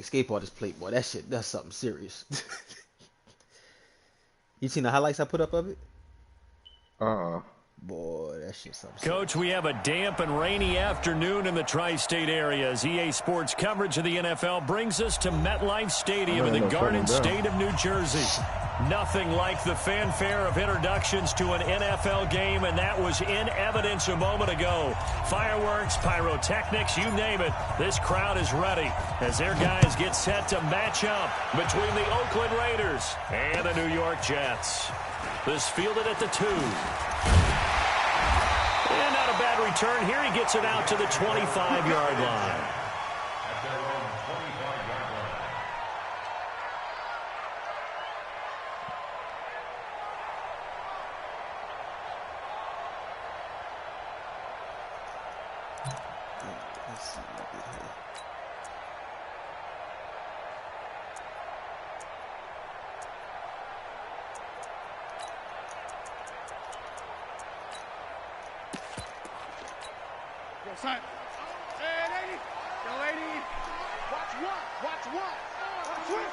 Escape artist plate, boy. That shit, that's something serious. You seen the highlights I put up of it? Uh-uh. Boy, that shit's something Coach, serious. we have a damp and rainy afternoon in the tri-state area as EA Sports coverage of the NFL brings us to MetLife Stadium in the Garden State of New Jersey. Nothing like the fanfare of introductions to an NFL game, and that was in evidence a moment ago. Fireworks, pyrotechnics, you name it. This crowd is ready as their guys get set to match up between the Oakland Raiders and the New York Jets. This fielded at the 2. And not a bad return here. He gets it out to the 25-yard line. Let's see what we get here. Yo, son. Hey, lady. Yo, lady. Watch what? Watch what? Switch.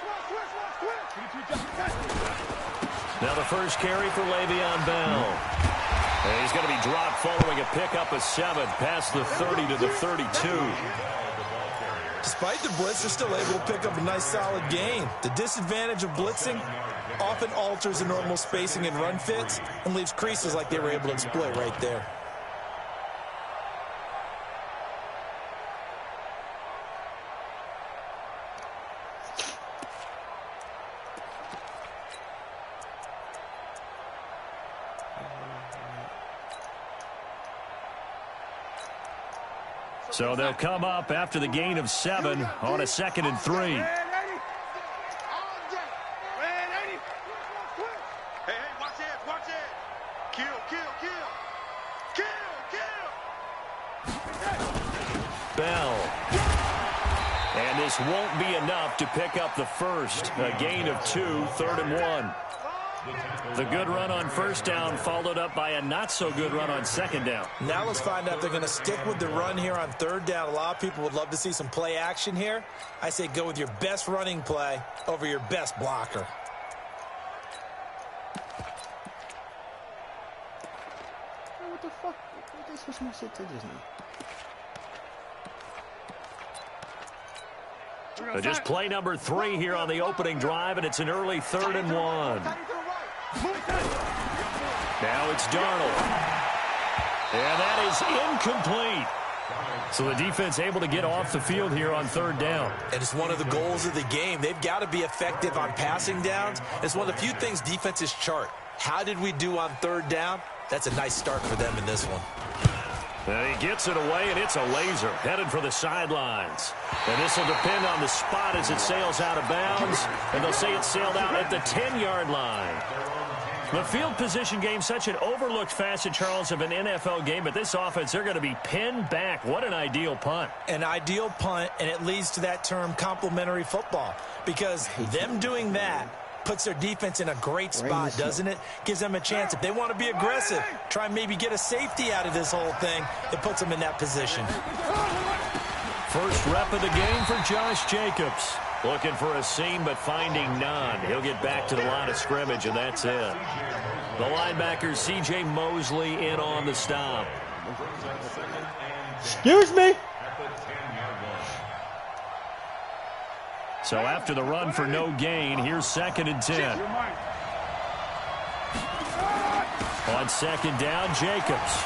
Now the first carry for Le'Veon Bell. And he's going to be dropped following a pickup of 7 past the 30 to the 32. Despite the blitz, they're still able to pick up a nice solid gain. The disadvantage of blitzing often alters the normal spacing and run fits and leaves creases like they were able to exploit right there. So they'll come up after the gain of 7 on a 2nd and 3. Hey, watch it. Kill. Bell. And this won't be enough to pick up the first. A gain of 2, 3rd and 1. The good run on first down followed up by a not-so-good run on 2nd down. Now let's find out if they're going to stick with the run here on 3rd down. A lot of people would love to see some play action here. I say go with your best running play over your best blocker. What the fuck? They switched my shit to just now. Just play number 3 here on the opening drive, and it's an early 3rd and 1. Now it's Darnold. And that is incomplete. So the defense able to get off the field here on 3rd down. And it's one of the goals of the game. They've got to be effective on passing downs. It's one of the few things defenses chart. How did we do on 3rd down? That's a nice start for them in this one. And he gets it away, and it's a laser headed for the sidelines. And this will depend on the spot as it sails out of bounds. And they'll say it sailed out at the 10-yard line. The field position game, such an overlooked facet, Charles, of an NFL game. But this offense, they're going to be pinned back. What an ideal punt. An ideal punt, and it leads to that term complementary football. Because them doing that puts their defense in a great spot, doesn't it? Gives them a chance. If they want to be aggressive, try and maybe get a safety out of this whole thing, it puts them in that position. First rep of the game for Josh Jacobs. Looking for a seam, but finding none. He'll get back to the line of scrimmage, and that's it. The linebacker, C.J. Mosley, in on the stop. Excuse me? So after the run for no gain, here's 2nd and 10. On 2nd down, Jacobs.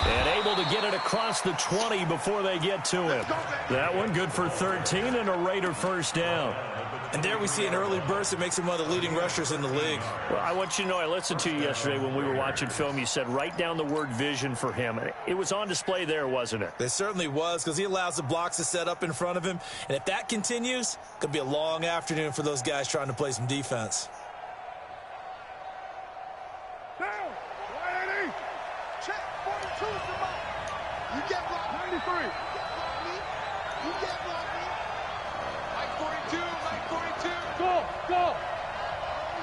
And able to get it across the 20 before they get to him. That one good for 13 and a Raider first down. And there we see an early burst that makes him one of the leading rushers in the league. Well, I want you to know, I listened to you yesterday when we were watching film. You said write down the word vision for him. It was on display there, wasn't it? It certainly was, because he allows the blocks to set up in front of him. And if that continues, it could be a long afternoon for those guys trying to play some defense. You get blocked. 93. You get blocked. Mike 42. Go. Oh,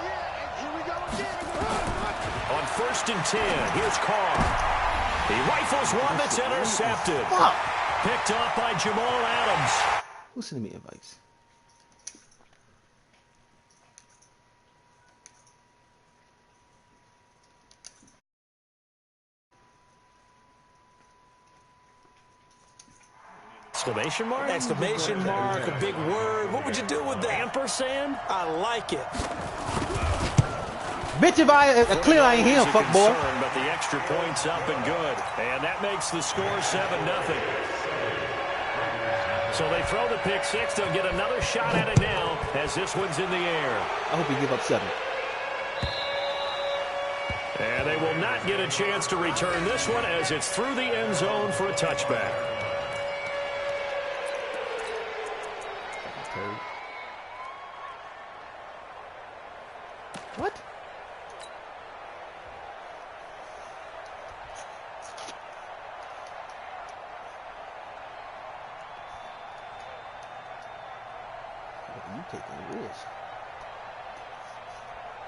yeah. And here we go again. On 1st and 10, here's Carr. He rifles one that's intercepted. Picked off by Jamal Adams. Who's sending me invites? Exclamation mark? Exclamation mark, a big word. What would you do with that? Ampersand? I like it. Bitch, if clear I ain't here, fuck boy. But the extra point's up and good. And that makes the score 7-0. So they throw the pick six. They'll get another shot at it now as this one's in the air. I hope you give up 7. And they will not get a chance to return this one as it's through the end zone for a touchback. What? You taking risk.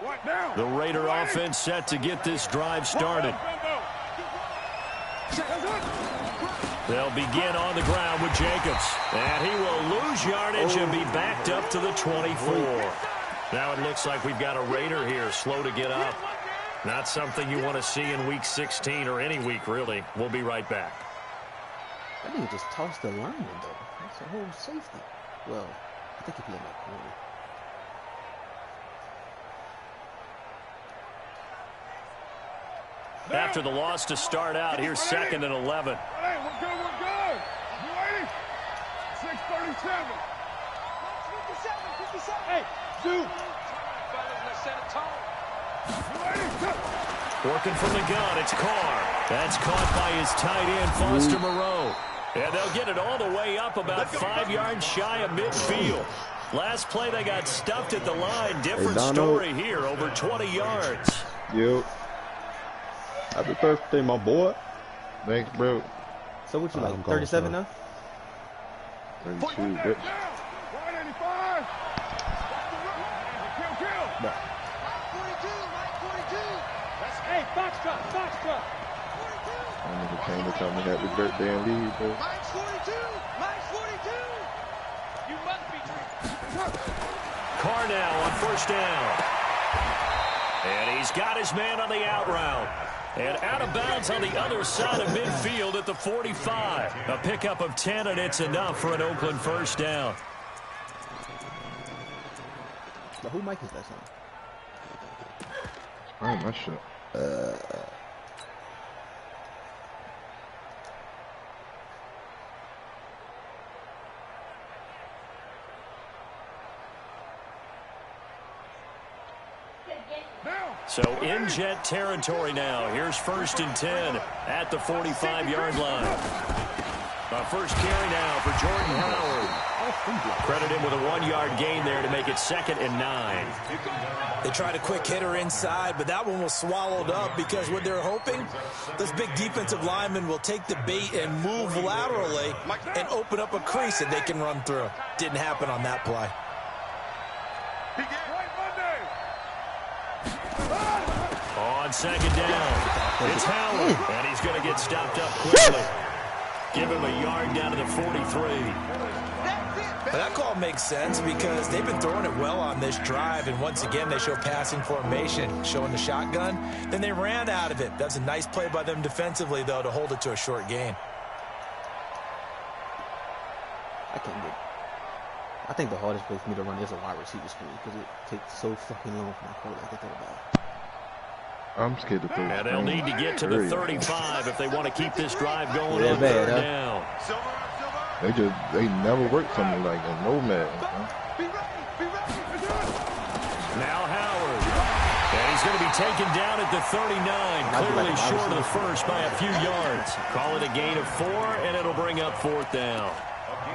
What now? The Raider offense set to get this drive started. They'll begin on the ground with Jacobs. And he will lose yardage and be backed up to the 24. Now it looks like we've got a Raider here slow to get up. Not something you want to see in Week 16 or any week, really. We'll be right back. That nigga just tossed the lineman, though. That's a whole safety. Well, I think he played that corner. After the loss to start out, here's 2nd and 11. Hey, we're good, we're good. You ready? 6:37. 57. Hey, dude. Working from the gun, it's Carr. That's caught by his tight end, Foster Moreau. And they'll get it all the way up about 5 yards shy of midfield. Last play, they got stuffed at the line. Different story here, over 20 yards. Yo. Happy birthday, my boy. Thanks, bro. So what you like, 37 now? 32, bitch. 185. Kill. No. 42. That's, hey, Foxtrot. That nigga came to tell me happy birthday and leave, bro. Mine's 42. You must be. Carr now on 1st down. And he's got his man on the out route. And out of bounds on the other side of midfield at the 45. A pickup of 10, and it's enough for an Oakland 1st down. But who mic is that on? Oh, my shit. So in Jet territory now. Here's 1st and 10 at the 45-yard line. First carry now for Jordan Howard. Credit him with a 1-yard gain there to make it 2nd and 9. They tried a quick hitter inside, but that one was swallowed up because what they're hoping, this big defensive lineman will take the bait and move laterally and open up a crease that they can run through. Didn't happen on that play. On 2nd down, it's Howard, and he's going to get stopped up quickly. Give him a yard down to the 43. But that call makes sense because they've been throwing it well on this drive, and once again they show passing formation, showing the shotgun. Then they ran out of it. That's a nice play by them defensively, though, to hold it to a short gain. I think the hardest place for me to run is a wide receiver screen because it takes so fucking long for my quarterback to throw the ball. I'm scared to throw. And they'll need to get to the 35 if they want to keep this drive going Yeah, on bad, 3rd huh? down. They never worked something like that. Nomad. Huh? Now Howard. And he's going to be taken down at the 39. Clearly short of the first by a few yards. Call it a gain of 4, and it'll bring up 4th down.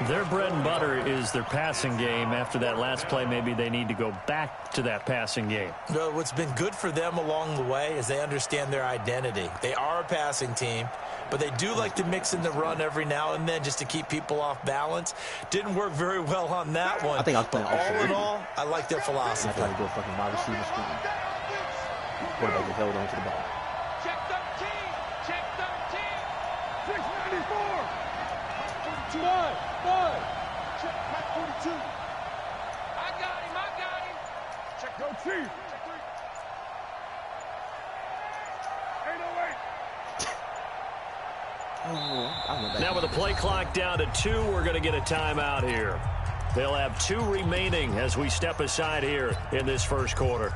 Their bread and butter is their passing game. After that last play, maybe they need to go back to that passing game. Well, what's been good for them along the way is they understand their identity. They are a passing team, but they do like to mix in the run every now and then just to keep people off balance. Didn't work very well on that one. I think I was playing all in all, I like their philosophy. I tried to go fucking wide receiver screen. Quarterback just held on to the ball. Check 13. 694. 5. Check. 2. I got him. Check go Chief. Check 3. Ain't no way. Now with the play clock down to 2, we're going to get a timeout here. They'll have 2 remaining as we step aside here in this first quarter.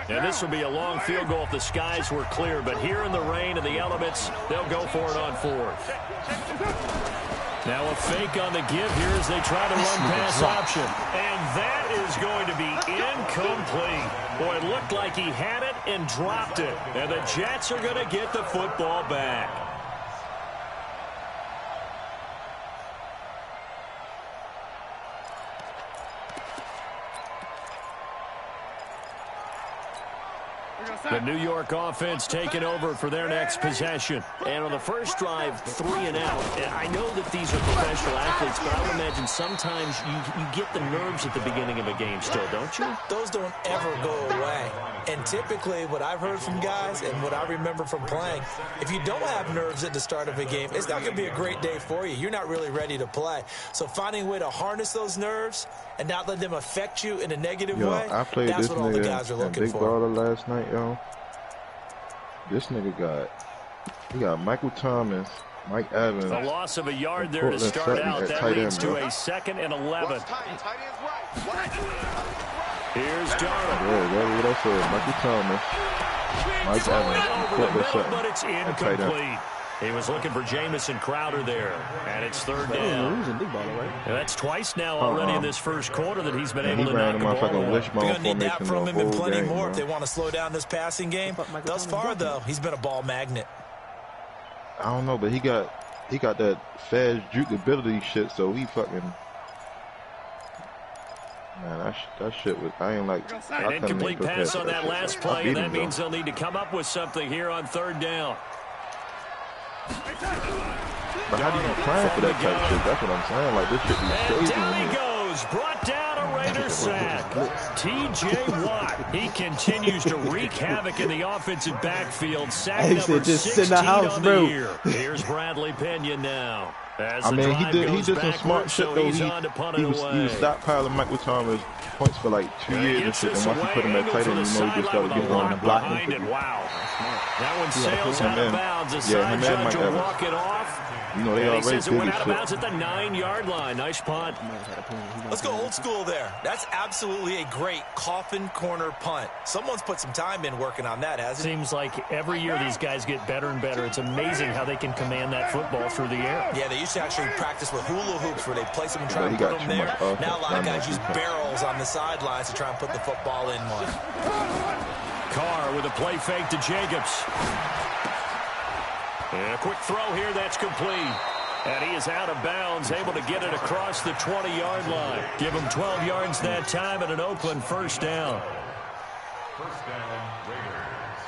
And this will be a long field goal if the skies were clear. But here in the rain and the elements, they'll go for it on 4th. Now a fake on the give here as they try to run pass option. And that is going to be incomplete. Boy, it looked like he had it and dropped it. And the Jets are going to get the football back. The New York offense taking over for their next possession. And on the first drive, 3 and out. I know that these are professional athletes, but I would imagine sometimes you get the nerves at the beginning of a game still, don't you? Those don't ever go away. And typically what I've heard from guys and what I remember from playing, if you don't have nerves at the start of a game, it's not going to be a great day for you. You're not really ready to play. So finding a way to harness those nerves and not let them affect you in a negative way, I played that's this what all the guys are looking Big for. Baller last night, yo. This nigga got Michael Thomas, Mike Evans. The loss of a yard there to start out. That leads to a 2nd and 11. Here's Darnold. Yeah, what I said. Michael Thomas, Mike Evans, Over the middle, but it's incomplete. He was looking for Jamison Crowder there, and it's 3rd down. And that's twice now already in this first quarter that he's been able to knock the ball away. They're going to need that from him and plenty more if they want to slow down this passing game. Thus far, though, he's been a ball magnet. I don't know, but he got that fast juke ability shit, so he fucking... Man, that shit was... I ain't like... An incomplete pass on that last play, and that means they'll need to come up with something here on 3rd down. But how do you plan for that type of shit? That's what I'm saying. Like, this shit be crazy. Down he goes. Brought down a Raider sack. T.J. Watt. He continues to wreak havoc in the offensive backfield. Sack number 16 on the year. Here's Bradley Pinion now. I mean, he did some smart shit, though. He was stockpiling Michael Thomas points for like 2 years and shit. And once he put him at tight end, you know, he just started getting on the block. Wow. That one sails out of bounds. A side judge will walk it off. You know, they already says it went out of bounds at the 9-yard line. Nice punt. Let's go old school there. That's absolutely a great coffin corner punt. Someone's put some time in working on that, hasn't it? Seems like every year these guys get better and better. It's amazing how they can command that football through the air. Yeah, they used to actually practice with hula hoops where they place them and try and put them there. Now a lot of guys use barrels on the sidelines to try and put the football in one. Carr with a play fake to Jacobs. And a quick throw here, that's complete. And he is out of bounds, able to get it across the 20-yard line. Give him 12 yards that time and an Oakland first down. First down, Raiders.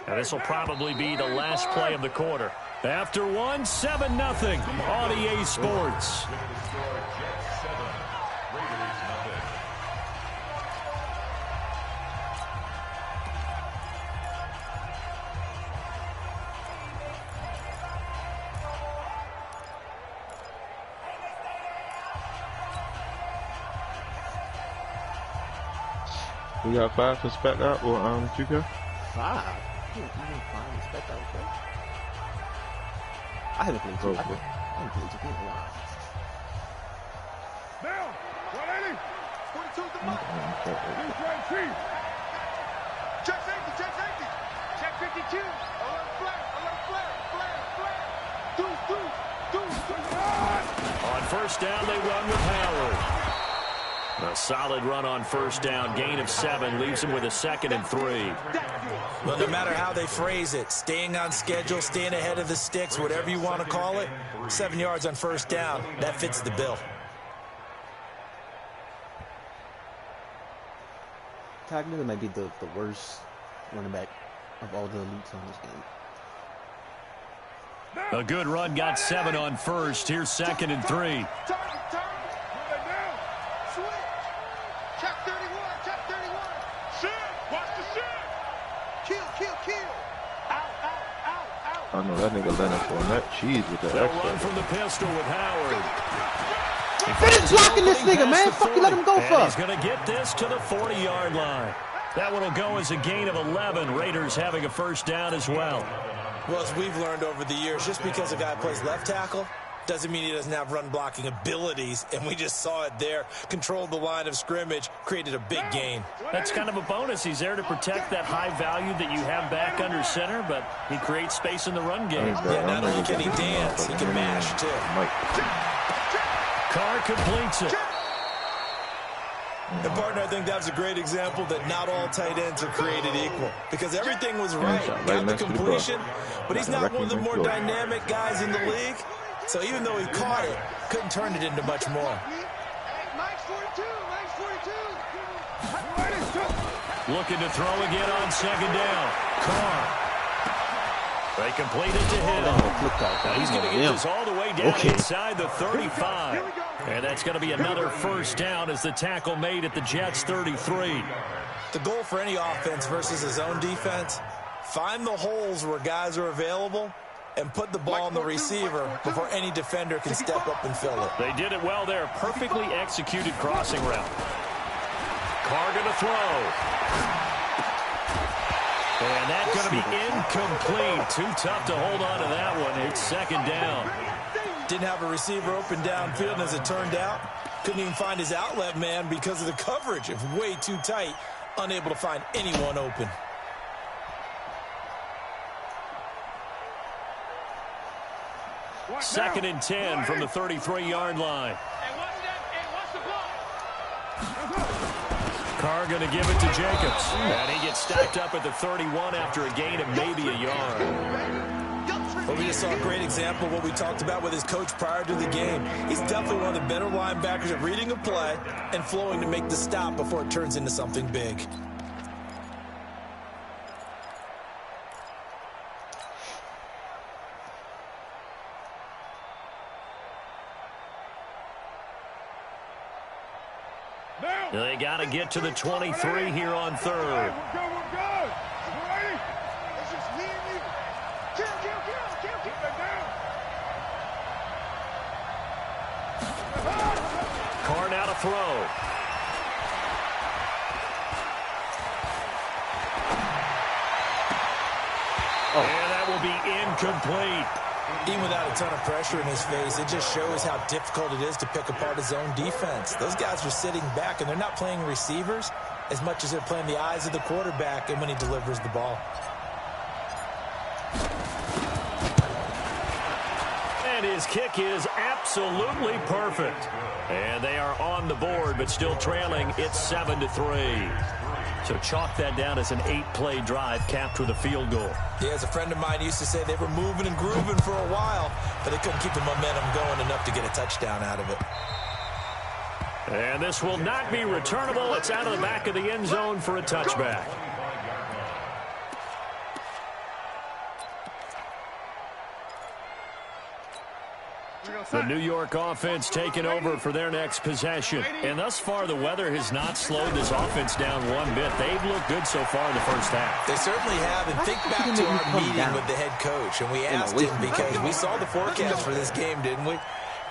And this will probably be the last play of the quarter. After one, 7-0 on EA Sports. We got 5 for spec out or Chico? 5? I haven't played 2. I haven't played 2 in a while. Now, 180. 42 the mark. He's right, Chief. Check safety. Check 52. Alert flare. On first down, they run with Howard. A solid run on first down. Gain of 7 leaves him with a 2nd and 3. Well, no matter how they phrase it, staying on schedule, staying ahead of the sticks, whatever you want to call it, 7 yards on first down, that fits the bill. Todd Miller might be the worst running back of all the elites on this game. A good run got 7 on first. Here's 2nd and 3. I know that nigga Leonard Fournette cheese with that. They'll run from the pistol with Howard. Finish blocking this nigga, man. Fuck you, let him go for. He's going to get this to the 40-yard line. That one will go as a gain of 11. Raiders having a first down as well. Well, as we've learned over the years, just because a guy plays left tackle doesn't mean he doesn't have run-blocking abilities, and we just saw it there. Controlled the line of scrimmage, created a big gain. That's kind of a bonus. He's there to protect that high value that you have back under center, but he creates space in the run game. Yeah, not only can he dance, he can mash, too. Carr completes it. And, partner, I think that's a great example that not all tight ends are created equal. Because everything was right. Got the completion, but he's not one of the more dynamic guys in the league. So even though he caught it, couldn't turn it into much more. Looking to throw again on 2nd down. Carr. They complete it to him. Now he's going to get this all the way down inside the 35. And that's going to be another first down as the tackle made at the Jets' 33. The goal for any offense versus his own defense, find the holes where guys are available and put the ball on the receiver before any defender can step up and fill it. They did it well there. Perfectly executed crossing route. Carr going to throw. And that's going to be incomplete. Too tough to hold on to that one. It's 2nd down. Didn't have a receiver open downfield, and as it turned out, couldn't even find his outlet man because of the coverage. It's way too tight, unable to find anyone open. Second and 10 from the 33-yard line. Carr going to give it to Jacobs. And he gets stacked up at the 31 after a gain of maybe a yard. Well, we just saw a great example of what we talked about with his coach prior to the game. He's definitely one of the better linebackers at reading a play and flowing to make the stop before it turns into something big. They got to get to the 23 here on 3rd. We're good. You ready? It's just me and you. Kill. Keep that down. Carr now to throw. And that will be incomplete. Even without a ton of pressure in his face, it just shows how difficult it is to pick apart his own defense. Those guys are sitting back, and they're not playing receivers as much as they're playing the eyes of the quarterback and when he delivers the ball. And his kick is absolutely perfect. And they are on the board, but still trailing. It's 7-3. So chalk that down as an 8-play drive capped with a field goal. Yeah, as a friend of mine used to say, they were moving and grooving for a while, but they couldn't keep the momentum going enough to get a touchdown out of it. And this will not be returnable. It's out of the back of the end zone for a touchback. The New York offense taking over for their next possession. And thus far, the weather has not slowed this offense down one bit. They've looked good so far in the first half. They certainly have. And think back to our meeting with the head coach. And we asked him, because we saw the forecast for this game, didn't we?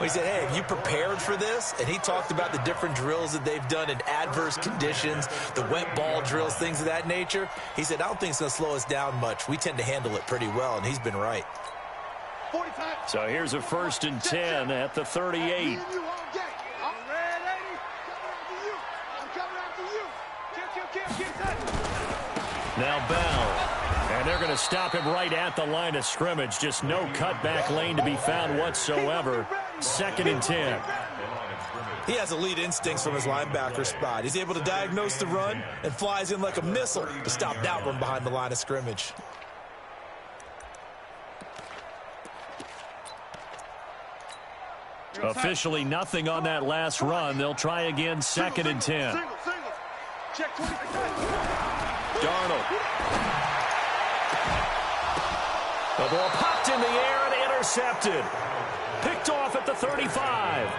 We said, hey, have you prepared for this? And he talked about the different drills that they've done in adverse conditions, the wet ball drills, things of that nature. He said, I don't think it's going to slow us down much. We tend to handle it pretty well, and he's been right. So here's a 1st and 10 at the 38. Now Bell. And they're going to stop him right at the line of scrimmage. Just no cutback lane to be found whatsoever. 2nd and 10. He has elite instincts from his linebacker spot. He's able to diagnose the run and flies in like a missile to stop that one behind the line of scrimmage. Officially nothing on that last run. They'll try again, 2nd and 10. Darnold. The ball popped in the air and intercepted. Picked off at the 35.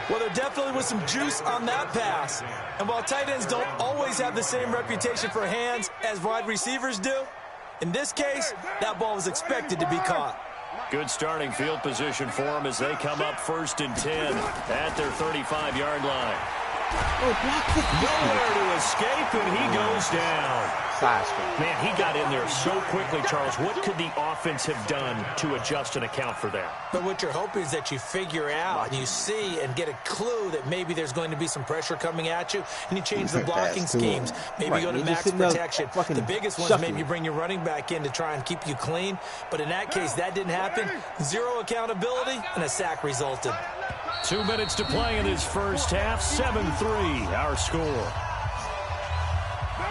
Well, there definitely was some juice on that pass. And while tight ends don't always have the same reputation for hands as wide receivers do, in this case, that ball was expected to be caught. Good starting field position for them as they come up 1st and 10 at their 35-yard line. Nowhere to escape, and he goes down. Man, he got in there so quickly, Charles. What could the offense have done to adjust and account for that? But what you're hoping is that you figure out and you see and get a clue that maybe there's going to be some pressure coming at you, and you change the blocking schemes. Maybe go to max protection. The biggest one is maybe you bring your running back in to try and keep you clean. But in that case, that didn't happen. Zero accountability, and a sack resulted. 2 minutes to play in this first half. 7-3, our score.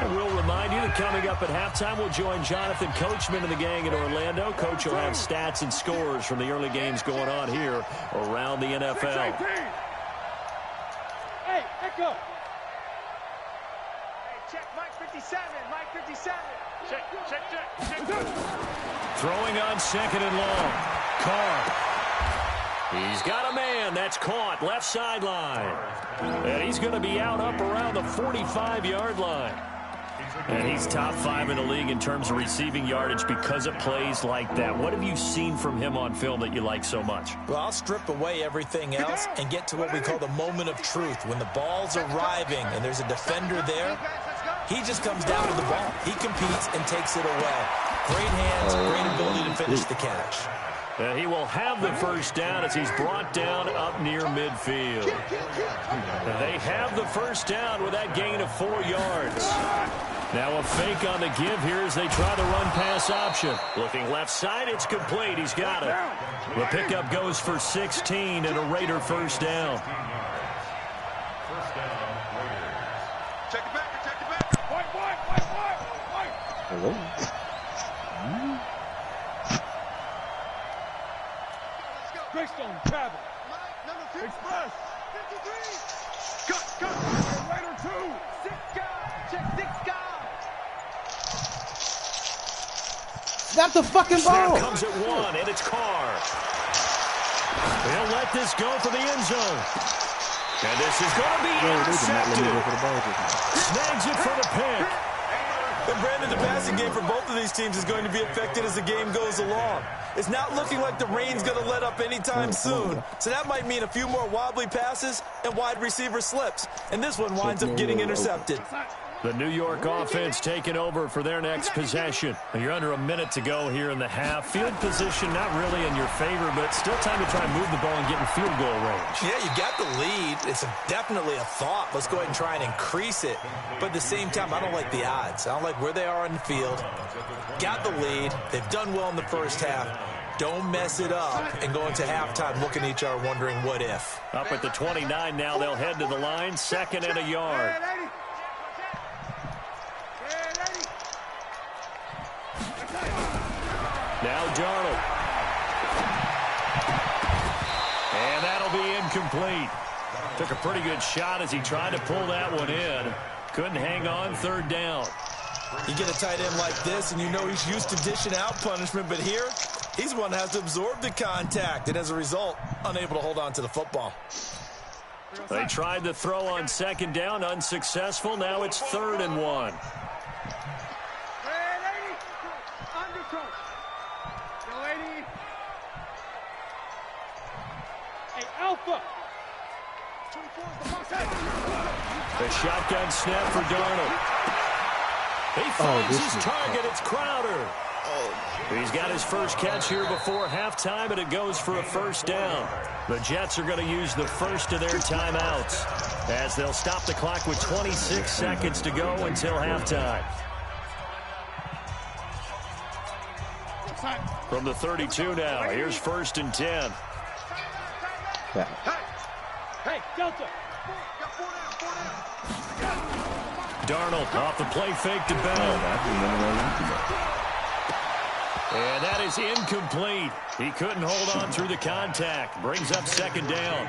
And we'll remind you that coming up at halftime, we'll join Jonathan Coachman and the gang in Orlando. Coach will have stats and scores from the early games going on here around the NFL. Hey, echo. Hey, check Mike 57, Mike 57. Check. Throwing on 2nd and long. Carr. He's got a man. That's caught. Left sideline. And he's going to be out up around the 45-yard line. And he's top 5 in the league in terms of receiving yardage because of plays like that. What have you seen from him on film that you like so much? Well, I'll strip away everything else and get to what we call the moment of truth. When the ball's arriving and there's a defender there, he just comes down to the ball. He competes and takes it away. Great hands, great ability to finish the catch. And he will have the first down as he's brought down up near midfield. And they have the first down with that gain of 4 yards. Now a fake on the give here as they try the run-pass option. Looking left side, it's complete. He's got it. The pickup goes for 16 and a Raider first down. First down, Raiders. Check it back. White. Hello? Greystone, travel. Express. 53. Cut. Raider 2. 6 guys. Check 6 guys. Snap the fucking ball. Snap comes at 1, and it's Carr. They'll let this go for the end zone. And this is going to be intercepted. Snags it for the pick. And Brandon, the passing game for both of these teams is going to be affected as the game goes along. It's not looking like the rain's going to let up anytime soon. So that might mean a few more wobbly passes and wide receiver slips. And this one winds up getting intercepted. The New York offense taking over for their next possession. You're under a minute to go here in the half. Field position not really in your favor, but still time to try and move the ball and get in field goal range. Yeah, you got the lead. It's definitely a thought. Let's go ahead and try and increase it. But at the same time, I don't like the odds. I don't like where they are on the field. Got the lead. They've done well in the first half. Don't mess it up and go into halftime looking at each other wondering what if. Up at the 29 now, they'll head to the line. 2nd and a yard. Now Darnold. And that'll be incomplete. Took a pretty good shot as he tried to pull that one in. Couldn't hang on. 3rd down. You get a tight end like this, and you know he's used to dishing out punishment, but here, he's the one that has to absorb the contact, and as a result, unable to hold on to the football. They tried to throw on 2nd down, unsuccessful. Now it's 3rd and 1. The shotgun snap for Darnold. He finds his target. It's Crowder. He's got his first catch here before halftime, and it goes for a first down. The Jets are going to use the first of their timeouts as they'll stop the clock with 26 seconds to go until halftime. From the 32 now, here's 1st and 10. Hey, Delta. Darnold off the play fake to Bell. And that is incomplete. He couldn't hold on through the contact. Brings up second down.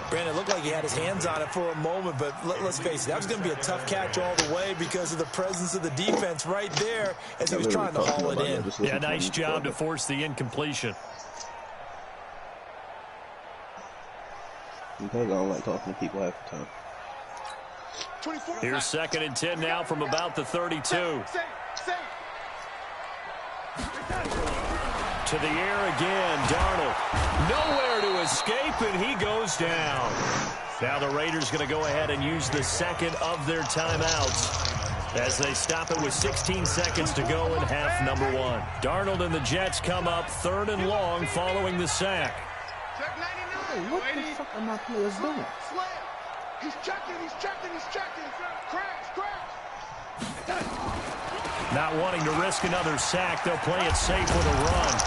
Brandon, it looked like he had his hands on it for a moment, but let's face it, that was going to be a tough catch all the way because of the presence of the defense right there as he was trying to haul it in. Yeah, nice job to force the incompletion. Because I don't like talking to people half the time. Here's 2nd and 10 now from about the 32. To the air again, Darnold. Nowhere to escape, and he goes down. Now the Raiders going to go ahead and use the second of their timeouts as they stop it with 16 seconds to go in half number 1. Darnold and the Jets come up 3rd and long following the sack. Hey, what the fuck are my players doing? He's checking. Crash. Not wanting to risk another sack, they'll play it safe with a run.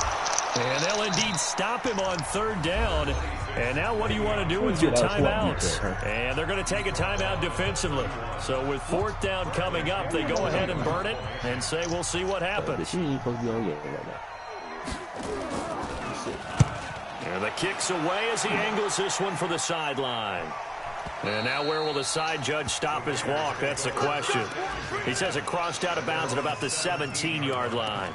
And they'll indeed stop him on 3rd down. And now what do you want to do with your timeouts? And they're going to take a timeout defensively. So with 4th down coming up, they go ahead and burn it and say we'll see what happens. She ain't supposed to be on yellow right now. And the kick's away as he angles this one for the sideline. And now where will the side judge stop his walk? That's the question. He says it crossed out of bounds at about the 17-yard line.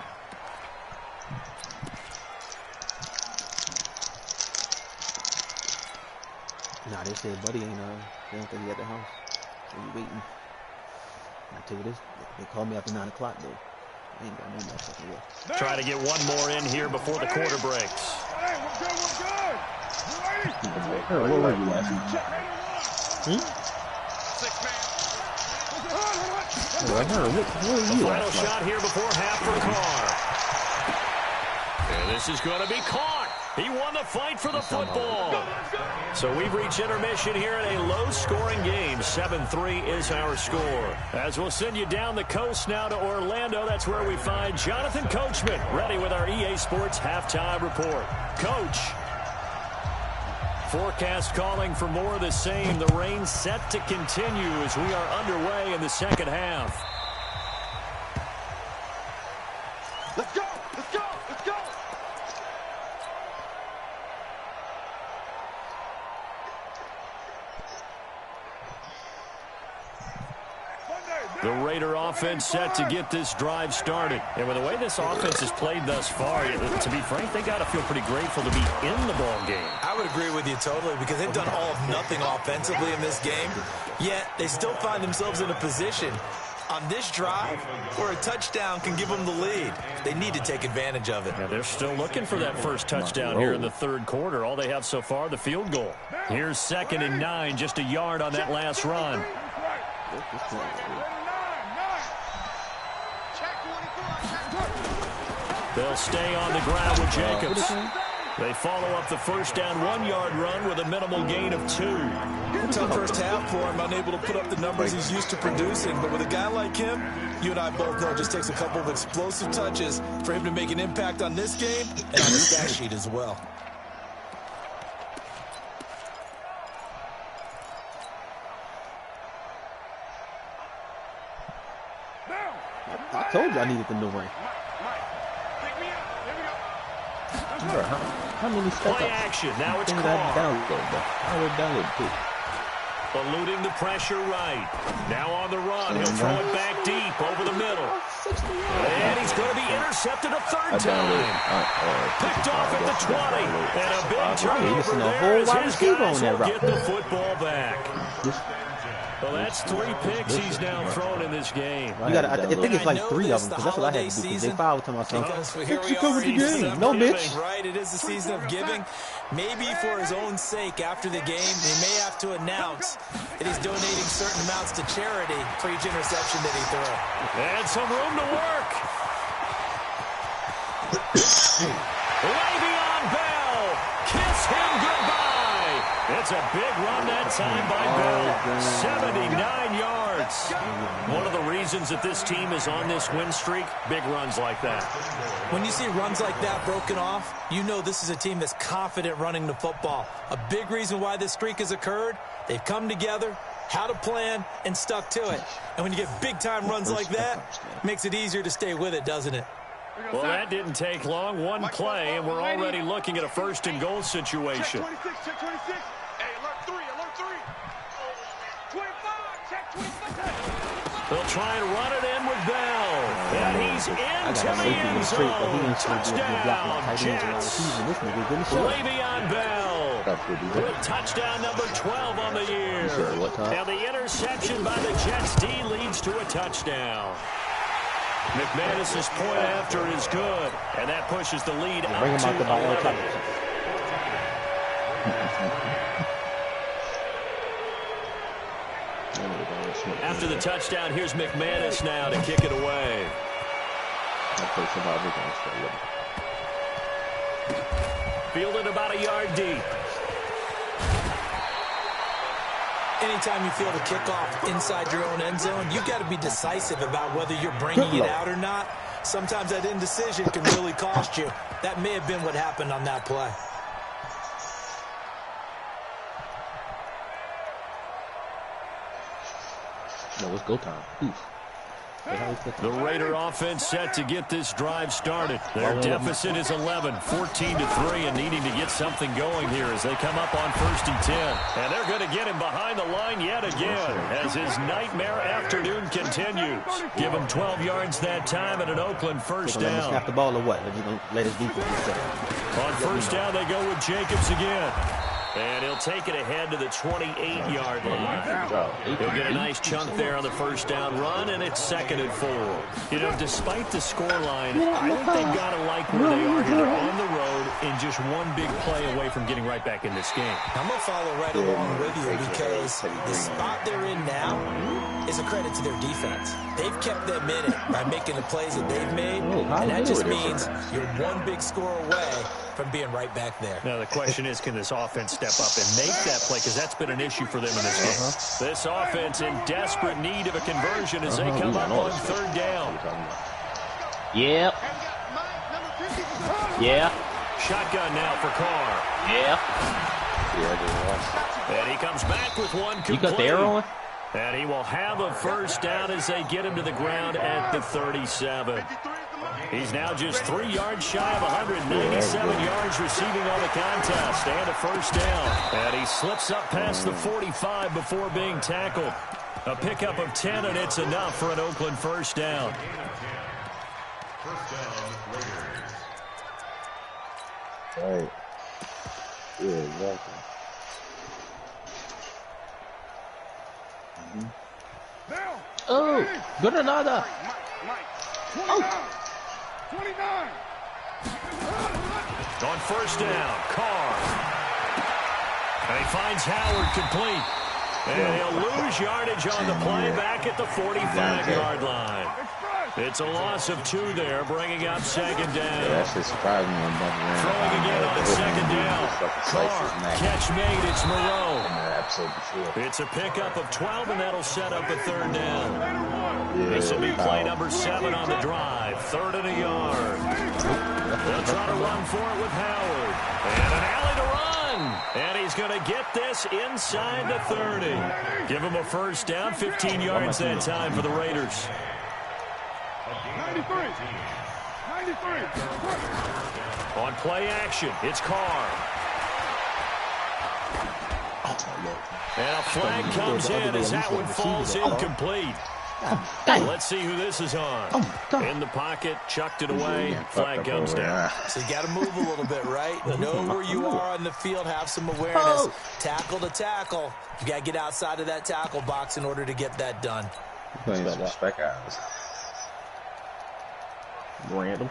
Nah, they said Buddy ain't, they don't think he at the house. So you waiting. I tell you this, they called me after 9 o'clock, though. I ain't got no motherfucking way. Try to get one more in here before the quarter breaks. Hey, we're good. What were you asking? Oh, I heard. What are you Final shot here before half for Carr. And this is going to be caught. He won the fight for the football. So we've reached intermission here in a low-scoring game. 7-3 is our score. As we'll send you down the coast now to Orlando, that's where we find Jonathan Coachman ready with our EA Sports halftime report. Coach. Forecast calling for more of the same. The rain set to continue as we are underway in the second half. Let's go. The Raider offense set to get this drive started. And with the way this offense has played thus far, to be frank, they got to feel pretty grateful to be in the ball game. I would agree with you totally because they've done all of nothing offensively in this game, yet they still find themselves in a position on this drive where a touchdown can give them the lead. They need to take advantage of it. Yeah, they're still looking for that first touchdown here in the 3rd quarter. All they have so far, the field goal. Here's 2nd and 9, just a yard on that last run. They'll stay on the ground with Jacobs. They follow up the first down 1-yard run with a minimal gain of 2. Tough first half for him, unable to put up the numbers he's used to producing. But with a guy like him, you and I both know it just takes a couple of explosive touches for him to make an impact on this game and on the stat sheet as well. I told you I needed the new ring. How many steps? Play action. Now it's Carr. I would download too. Eluding the pressure right. Now on the run. He'll throw it back deep over the middle. And he's going to be intercepted a 3rd time. Picked off at the 20. And a big turnover there as his guys will get the football back. Well, that's 3 picks he's now thrown in this game. You gotta, I think it's like 3 of them, because that's what I had to do, because they fouled to myself. Here cover the game. No, bitch. Right, it is the season of giving. Maybe for his own sake, after the game, he may have to announce that he's donating certain amounts to charity for each interception that he threw. And some room to work. Le'Veon Bell, kiss him goodbye. It's a big run that time by Bell. 79 yards. One of the reasons that this team is on this win streak, big runs like that. When you see runs like that broken off, you know this is a team that's confident running the football. A big reason why this streak has occurred, they've come together, had a plan, and stuck to it. And when you get big-time runs like that, it makes it easier to stay with it, doesn't it? Well, that didn't take long. One play, and we're already looking at a 1st and goal situation. Check 26, check 26. Hey, alert 3, alert 3. 25, check 25. They'll try and run it in with Bell. And he's into the end zone. Touchdown, Jets. Le'Veon Bell with touchdown number 12 on the year. Now the interception by the Jets D leads to a touchdown. McManus's point after is good, and that pushes the lead up to 11. After the touchdown, here's McManus now to kick it away. Fielded about a yard deep. Anytime you feel the kickoff inside your own end zone, you've got to be decisive about whether you're bringing it out or not. Sometimes that indecision can really cost you. That may have been what happened on that play. No, it's go time. Oof. The Raider offense set to get this drive started. Their deficit is 11, 14-3, and needing to get something going here as they come up on 1st and 10. And they're going to get him behind the line yet again as his nightmare afternoon continues. Give him 12 yards that time and an Oakland 1st down. Let snap the ball or what? Let his defense get set. On 1st down, they go with Jacobs again. And he'll take it ahead to the 28-yard line. He'll get a nice chunk there on the 1st down run, and it's 2nd and 4. You know, despite the scoreline, I think they've got to like where they are here. They're on the road and just one big play away from getting right back in this game. I'm going to follow right along with you because the spot they're in now is a credit to their defense. They've kept them in it by making the plays that they've made, and that just means you're one big score away from being right back there. Now, the question is, can this offense step up and make that play? Because that's been an issue for them in this game. This offense in desperate need of a conversion as they come up on 3rd down. Yep. Yeah. Shotgun now for Carr. Yeah. And he comes back with one complete. You got the arrow? And he will have a 1st down as they get him to the ground at the 37. He's now just 3 yards shy of 197 yards receiving on the contest and a 1st down. And he slips up past the 45 before being tackled. A pickup of 10, and it's enough for an Oakland 1st down. 1st down, Raiders. Right. Yeah, exactly. Oh, good another. Oh. 29. On 1st down, Carr. And he finds Howard complete. And he'll lose yardage on the play back at the 45-yard line. It's a loss of 2 there, bringing up 2nd down. That's just surprising when throwing again on 2nd down. Carr, catch made, it's Moreau. It's a pickup of 12, and that'll set up a 3rd down. This will be play number 7 on the drive. 3rd and a yard. They'll try to run for it with Howard. And an alley to run. And he's going to get this inside the 30. Give him a 1st down, 15 yards that time for the Raiders. 93. On play action, it's Carr. And a flag comes in as that one falls incomplete. Let's see who this is on. In the pocket, chucked it away, flag comes down. So you got to move a little bit, right? Know where you are on the field, have some awareness. Tackle to tackle. You got to get outside of that tackle box in order to get that done. Playing some spec eyes. Randoms.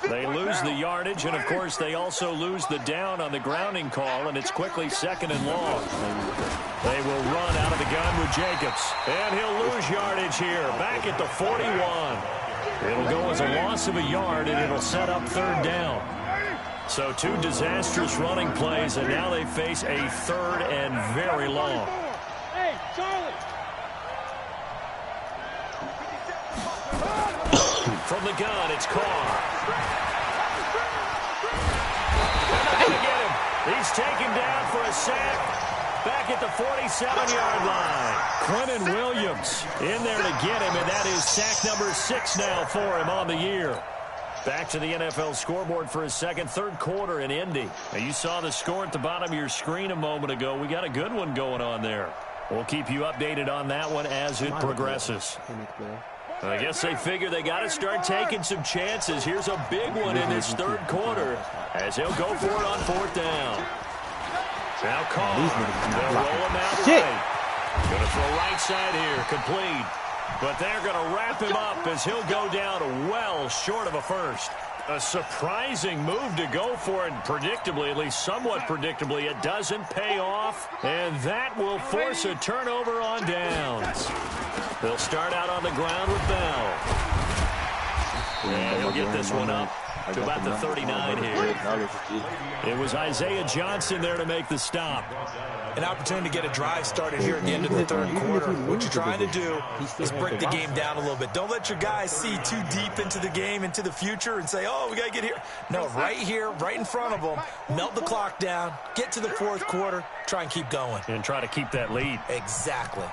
They lose the yardage, and, of course, they also lose the down on the grounding call, and it's quickly 2nd and long. They will run out of the gun with Jacobs, and he'll lose yardage here, back at the 41. It'll go as a loss of a yard, and it'll set up 3rd down. So 2 disastrous running plays, and now they face a 3rd and very long. Hey, Charlie. From the gun, it's Carr. They're not going to get him. He's taken down for a sack. back at the 47-yard line. Quinnen Williams in there to get him, and that is sack number 6 now for him on the year. Back to the NFL scoreboard for his third quarter in Indy. Now, you saw the score at the bottom of your screen a moment ago. We got a good one going on there. We'll keep you updated on that one as it progresses. I guess they figure they got to start taking some chances. Here's a big one in this third quarter as he'll go for it on 4th down. Now Carr, they'll roll him out right. Going to throw right side here, complete. But they're going to wrap him up as he'll go down well short of a first. A surprising move to go for it, predictably, at least somewhat predictably. It doesn't pay off, and that will force a turnover on downs. They'll start out on the ground with Bell. And he'll get this one up to about the 39 here. It was Isaiah Johnson there to make the stop. An opportunity to get a drive started here at the end of the third quarter. What you're trying to do is break the game down a little bit. Don't let your guys see too deep into the game, into the future, and say, oh, we got to get here. No, right here, right in front of them, melt the clock down, get to the fourth quarter, try and keep going. And try to keep that lead. Exactly.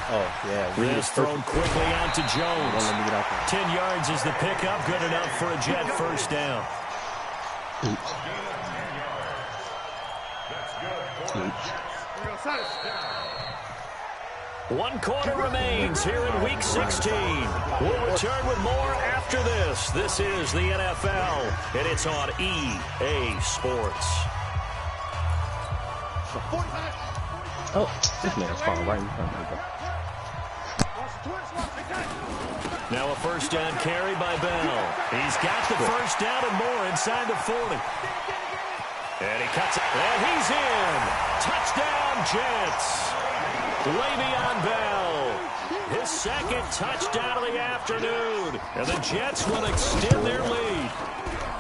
Oh, yeah. This thrown quickly out to Jones. 10 yards is the pickup. Good enough for a Jet first down. One quarter remains here in Week 16. We'll return with more after this. This is the NFL, and it's on EA Sports. Oh, this man's falling right in front of me. Now a first down carry by Bell. He's got the first down and more inside the 40. And he cuts it. And he's in. Touchdown, Jets. Le'Veon Bell. His second touchdown of the afternoon. And the Jets will extend their lead.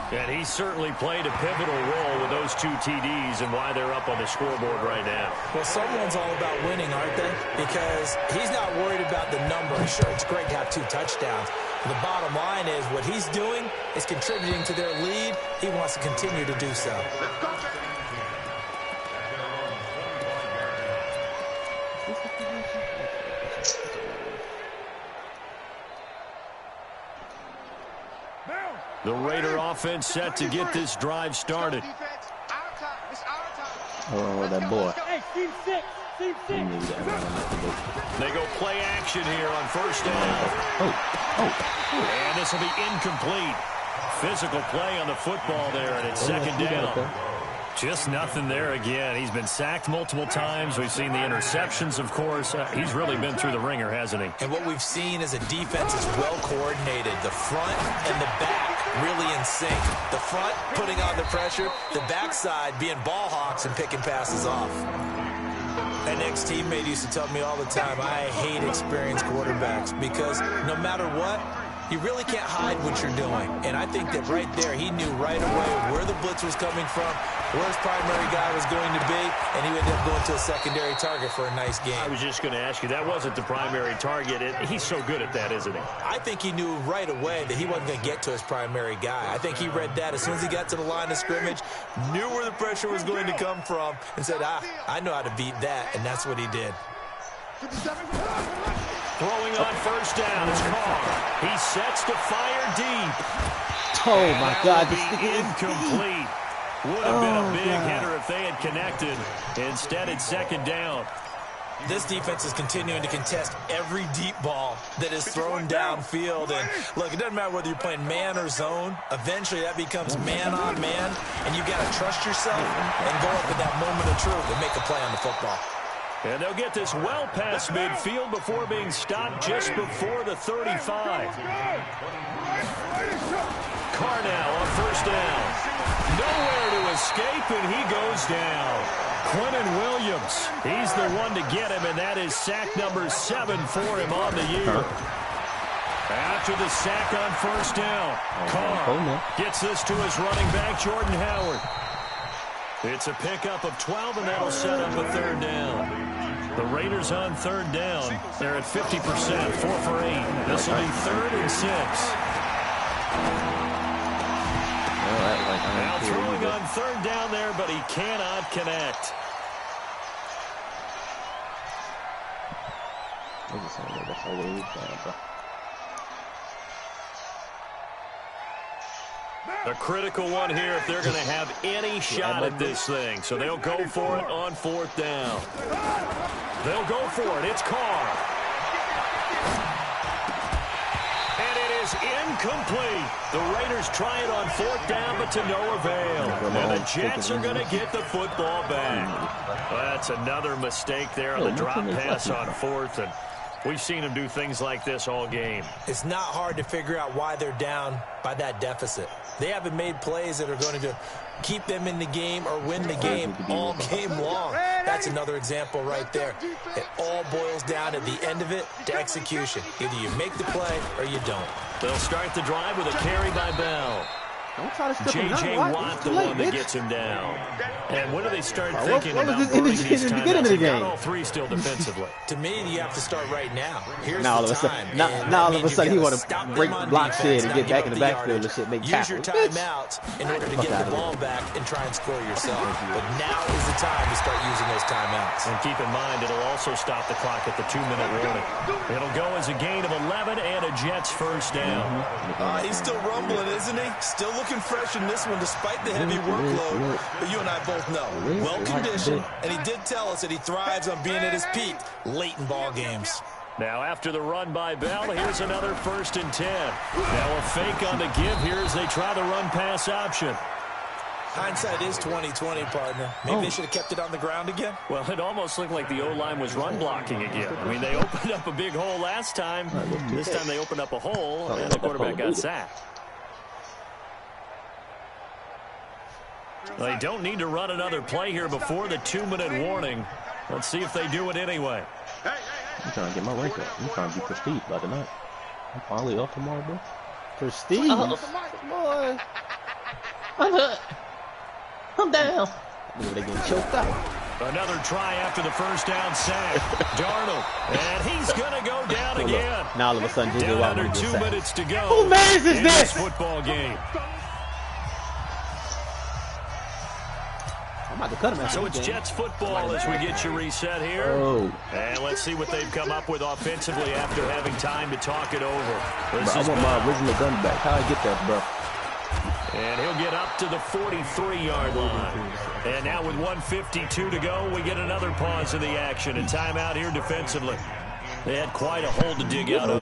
And he certainly played a pivotal role with those 2 TDs and why they're up on the scoreboard right now. Well, someone's all about winning, aren't they? Because he's not worried about the number. Sure, it's great to have 2 touchdowns. But the bottom line is what he's doing is contributing to their lead. He wants to continue to do so. The Raider offense set to get this drive started. Oh, that boy. They go play action here on first down. And this will be incomplete. Physical play on the football there, and it's second down. Just nothing there again. He's been sacked multiple times. We've seen the interceptions, of course. He's really been through the ringer, hasn't he? And what we've seen is a defense is well coordinated. The front and the back really in sync. The front putting on the pressure, the backside being ball hawks and picking passes off. An ex-teammate used to tell me all the time, I hate experienced quarterbacks because no matter what, you really can't hide what you're doing. And I think that right there, he knew right away where the blitz was coming from, where his primary guy was going to be, and he would end up going to a secondary target for a nice game. I was just going to ask you, that wasn't the primary target. He's so good at that, isn't he? I think he knew right away that he wasn't going to get to his primary guy. I think he read that as soon as he got to the line of scrimmage, knew where the pressure was going to come from, and said, I know how to beat that, and that's what he did. Throwing on first down, it's Carr. He sets to fire deep. Oh, my God. This incomplete. Would have been a big hitter if they had connected. Instead, it's second down. This defense is continuing to contest every deep ball that is thrown downfield. And, look, it doesn't matter whether you're playing man or zone. Eventually, that becomes man-on-man, and you've got to trust yourself and go up in that moment of truth and make a play on the football. And they'll get this well past midfield before being stopped just before the 35. Carr now on first down. Nowhere to escape, and he goes down. Quinnen Williams, he's the one to get him, and that is sack number 7 for him on the year. After the sack on first down, Carr gets this to his running back, Jordan Howard. It's a pickup of 12, and that'll set up a third down. The Raiders on third down. They're at 50%, 4 for 8. This will be 3rd and 6. Now throwing on third down there, but he cannot connect. A critical one here if they're going to have any shot at this thing. So they'll go for it on fourth down. They'll go for it. It's Carr. And it is incomplete. The Raiders try it on fourth down, but to no avail. And the Jets are going to get the football back. Well, that's another mistake there on the drop pass on fourth. And we've seen them do things like this all game. It's not hard to figure out why they're down by that deficit. They haven't made plays that are going to keep them in the game or win the game all game long. That's another example right there. It all boils down at the end of it to execution. Either you make the play or you don't. They'll start the drive with a carry by Bell. Don't try to strip him J.J. down. Watt, the one that gets him down. And when do they start thinking what about was burning this these in the timeouts? beginning of the They've got game? all three still defensively. To me, you have to start right now. Here's Now all the of a sudden, time. now all of a sudden he want stop to break them on block defense, shit and not get give back up in the the backfield and yardage. shit, make Use your tackles. timeouts in order to get outta the ball back and try and score yourself. But now is the time to start using those timeouts. And keep in mind, it'll also stop the clock at the 2-minute warning. It'll go as a gain of 11 and a Jets first down. He's still rumbling, isn't he? Still looking fresh in this one despite the heavy workload. But you and I both know, well-conditioned, and he did tell us that he thrives on being at his peak late in ball games. Now after the run by Bell, here's another 1st and 10. Now a fake on the give here as they try the run-pass option. Hindsight is 20/20, partner. Maybe they should have kept it on the ground again. Well, it almost looked like the O-line was run blocking again. I mean, they opened up a big hole last time. This time they opened up a hole, and the quarterback got sacked. They don't need to run another play here before the 2-minute warning. Let's see if they do it anyway. I'm trying to get my rank up. I'm trying to be prestige by the night. I'm finally off tomorrow, bro. Prestige? Boy. I'm hurt. I'm down. They getting choked out. Another try after the first down sack. Darnold. And he's going to go down again. Now all of a sudden, J.J. Down Watt under gets 2 sacked. minutes to go. Who man's is in this? Football game. I'm about to cut him after So this it's game. Jets football as we get you reset here. Oh. And let's see what they've come up with offensively after having time to talk it over. This Bro, I is want my original gun back. How I get that, bro? And he'll get up to the 43-yard line. And now with 1:52 to go, we get another pause of the action. And timeout here defensively. They had quite a hole to dig out of.